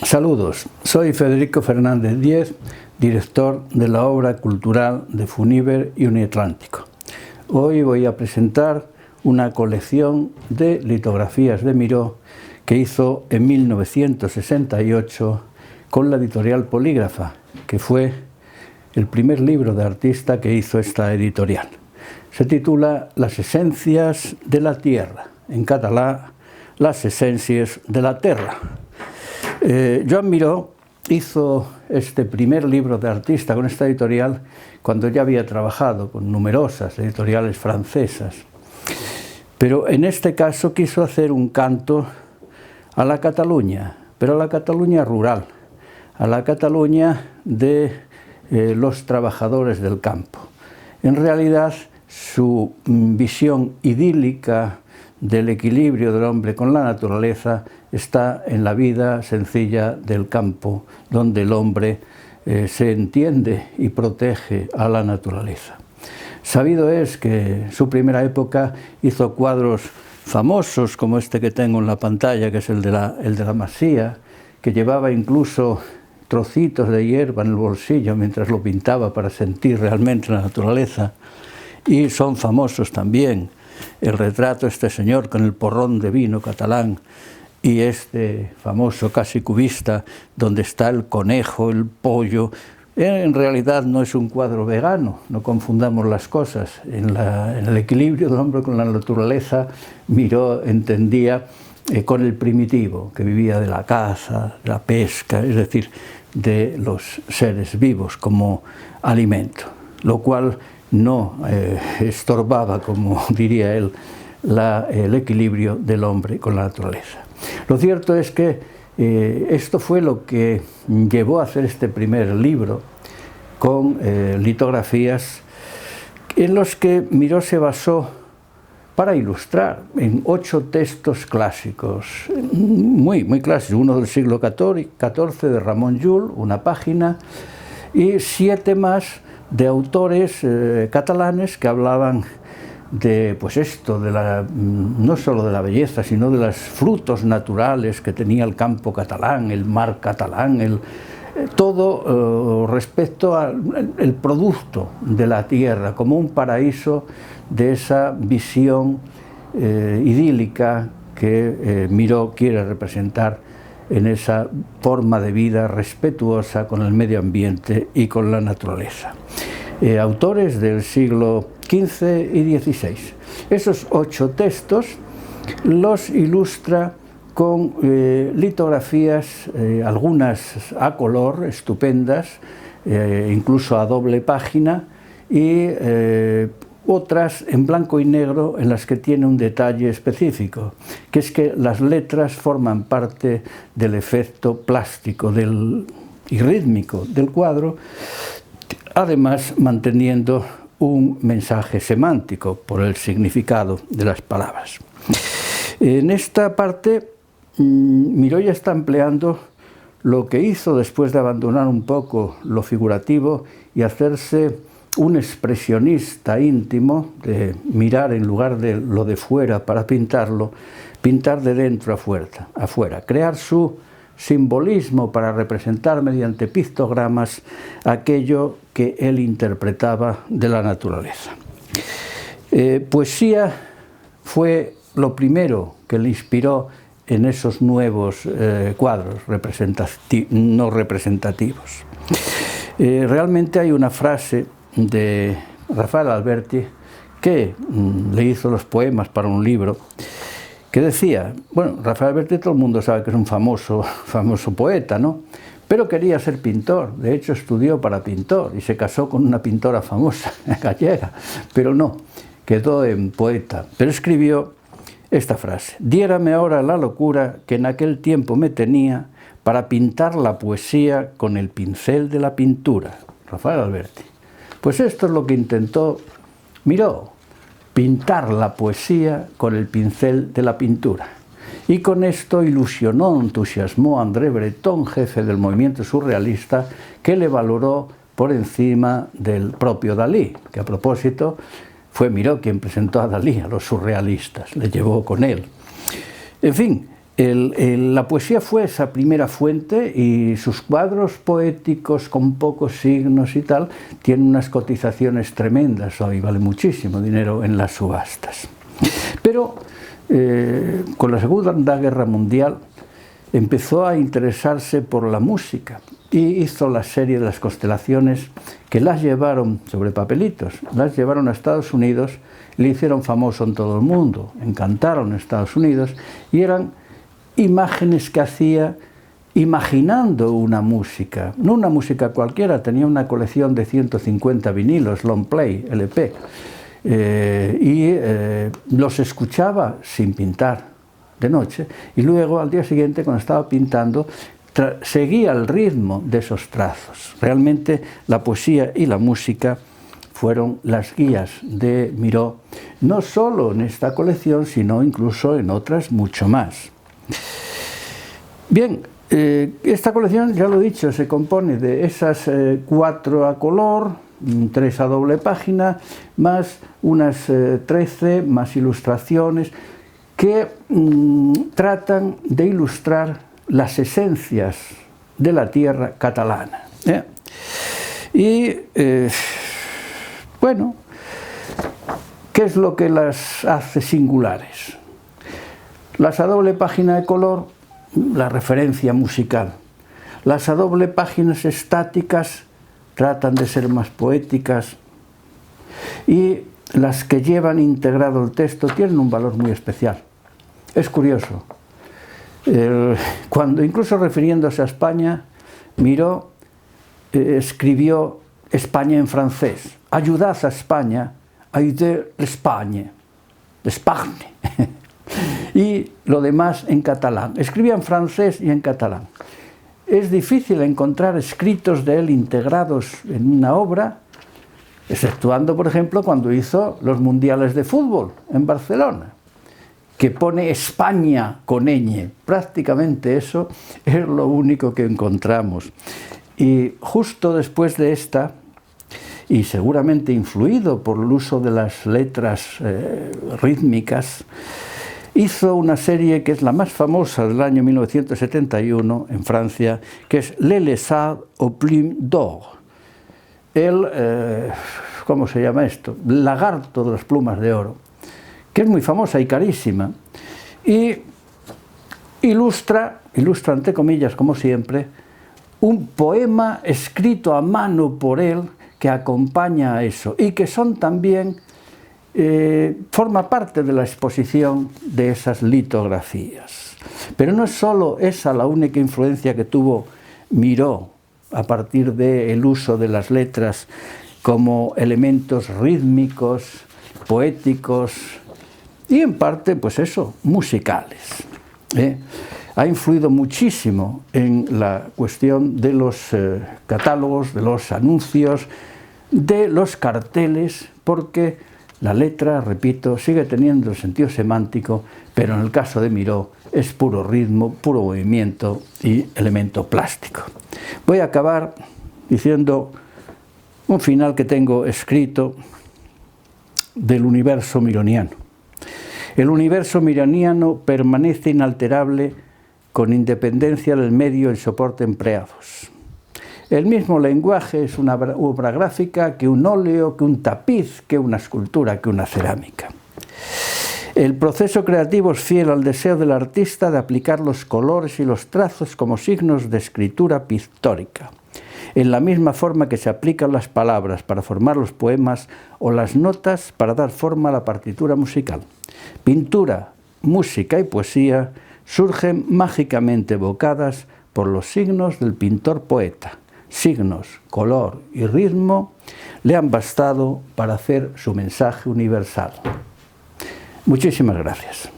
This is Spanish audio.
Saludos, soy Federico Fernández Díez, director de la obra cultural de Funiver y Uniatlántico. Hoy voy a presentar una colección de litografías de Miró que hizo en 1968 con la editorial Polígrafa, que fue el primer libro de artista que hizo esta editorial. Se titula Las esencias de la tierra, en catalán, Las essències de la terra. Joan Miró hizo este primer libro de artista con esta editorial cuando ya había trabajado con numerosas editoriales francesas. Pero en este caso quiso hacer un canto a la Cataluña, pero a la Cataluña rural, a la Cataluña de los trabajadores del campo. En realidad, su visión idílica del equilibrio del hombre con la naturaleza está en la vida sencilla del campo, donde el hombre se entiende y protege a la naturaleza. Sabido es que su primera época hizo cuadros famosos como este que tengo en la pantalla, que es el de la Masía, que llevaba incluso trocitos de hierba en el bolsillo mientras lo pintaba para sentir realmente la naturaleza. Y son famosos también el retrato de este señor con el porrón de vino catalán y este famoso casi cubista donde está el conejo, el pollo. En realidad no es un cuadro vegano, no confundamos las cosas. En el equilibrio del hombre con la naturaleza, Miró entendía con el primitivo, que vivía de la caza, de la pesca, es decir, de los seres vivos como alimento, lo cual no estorbaba, como diría él, el equilibrio del hombre con la naturaleza. Lo cierto es que esto fue lo que llevó a hacer este primer libro con litografías en los que Miró se basó para ilustrar en 8 textos clásicos, muy clásicos, uno del siglo XIV de Ramon Llull, una página, y 7 más de autores catalanes que hablaban de, pues esto, no solo de la belleza, sino de los frutos naturales que tenía el campo catalán, el mar catalán, todo respecto al producto de la tierra, como un paraíso de esa visión idílica que Miró quiere representar en esa forma de vida respetuosa con el medio ambiente y con la naturaleza. Autores del siglo XV y XVI. Esos 8 textos los ilustra con litografías, algunas a color, estupendas, incluso a doble página, y otras en blanco y negro en las que tiene un detalle específico, que es que las letras forman parte del efecto plástico y rítmico del cuadro, además manteniendo un mensaje semántico por el significado de las palabras. En esta parte, Miró ya está empleando lo que hizo después de abandonar un poco lo figurativo y hacerse un expresionista íntimo, de mirar en lugar de lo de fuera para pintarlo, pintar de dentro afuera, crear su simbolismo para representar mediante pictogramas aquello que él interpretaba de la naturaleza. Poesía fue lo primero que le inspiró en esos nuevos cuadros no representativos. Realmente hay una frase de Rafael Alberti, que le hizo los poemas para un libro, que decía, bueno, Rafael Alberti todo el mundo sabe que es un famoso poeta, ¿no? Pero quería ser pintor, de hecho estudió para pintor y se casó con una pintora famosa, gallega, pero no, quedó en poeta. Pero escribió esta frase: diérame ahora la locura que en aquel tiempo me tenía para pintar la poesía con el pincel de la pintura. Rafael Alberti. Pues esto es lo que intentó Miró, pintar la poesía con el pincel de la pintura. Y con esto ilusionó, entusiasmó a André Breton, jefe del movimiento surrealista, que le valoró por encima del propio Dalí, que a propósito fue Miró quien presentó a Dalí a los surrealistas, le llevó con él. En fin, La poesía fue esa primera fuente y sus cuadros poéticos con pocos signos y tal tienen unas cotizaciones tremendas hoy, vale muchísimo dinero en las subastas. Pero con la Segunda Guerra Mundial empezó a interesarse por la música y hizo la serie de las constelaciones que las llevaron sobre papelitos, las llevaron a Estados Unidos y le hicieron famoso en todo el mundo, encantaron a Estados Unidos y eran imágenes que hacía imaginando una música, no una música cualquiera, tenía una colección de 150 vinilos, long play, LP, los escuchaba sin pintar de noche y luego al día siguiente cuando estaba pintando seguía el ritmo de esos trazos. Realmente la poesía y la música fueron las guías de Miró, no solo en esta colección, sino incluso en otras mucho más. Bien, esta colección, ya lo he dicho, se compone de esas 4 a color, 3 a doble página, más unas 13, más ilustraciones, que tratan de ilustrar las esencias de la tierra catalana. Bueno, ¿qué es lo que las hace singulares? Las a doble página de color, la referencia musical. Las a doble páginas estáticas tratan de ser más poéticas y las que llevan integrado el texto tienen un valor muy especial. Es curioso. Cuando, incluso refiriéndose a España, Miró escribió España en francés. Ayudad a España, aider l'Espagne, d'Espagne. Y lo demás en catalán. Escribía en francés y en catalán. Es difícil encontrar escritos de él integrados en una obra, exceptuando, por ejemplo, cuando hizo los mundiales de fútbol en Barcelona, que pone España con ñ. Prácticamente eso es lo único que encontramos. Y justo después de esta, y seguramente influido por el uso de las letras rítmicas, hizo una serie que es la más famosa del año 1971 en Francia, que es Le Lézard aux plumes d'or. ¿Cómo se llama esto? Lagarto de las plumas de oro, que es muy famosa y carísima, y ilustra entre comillas, como siempre, un poema escrito a mano por él que acompaña a eso, y que son también forma parte de la exposición de esas litografías. Pero no es solo esa la única influencia que tuvo Miró a partir del uso de las letras como elementos rítmicos, poéticos y en parte, pues eso, musicales. Ha influido muchísimo en la cuestión de los catálogos, de los anuncios, de los carteles, porque la letra, repito, sigue teniendo el sentido semántico, pero en el caso de Miró es puro ritmo, puro movimiento y elemento plástico. Voy a acabar diciendo un final que tengo escrito del universo mironiano. El universo mironiano permanece inalterable con independencia del medio y soporte empleados. El mismo lenguaje es una obra gráfica que un óleo, que un tapiz, que una escultura, que una cerámica. El proceso creativo es fiel al deseo del artista de aplicar los colores y los trazos como signos de escritura pictórica, en la misma forma que se aplican las palabras para formar los poemas o las notas para dar forma a la partitura musical. Pintura, música y poesía surgen mágicamente evocadas por los signos del pintor-poeta. Signos, color y ritmo le han bastado para hacer su mensaje universal. Muchísimas gracias.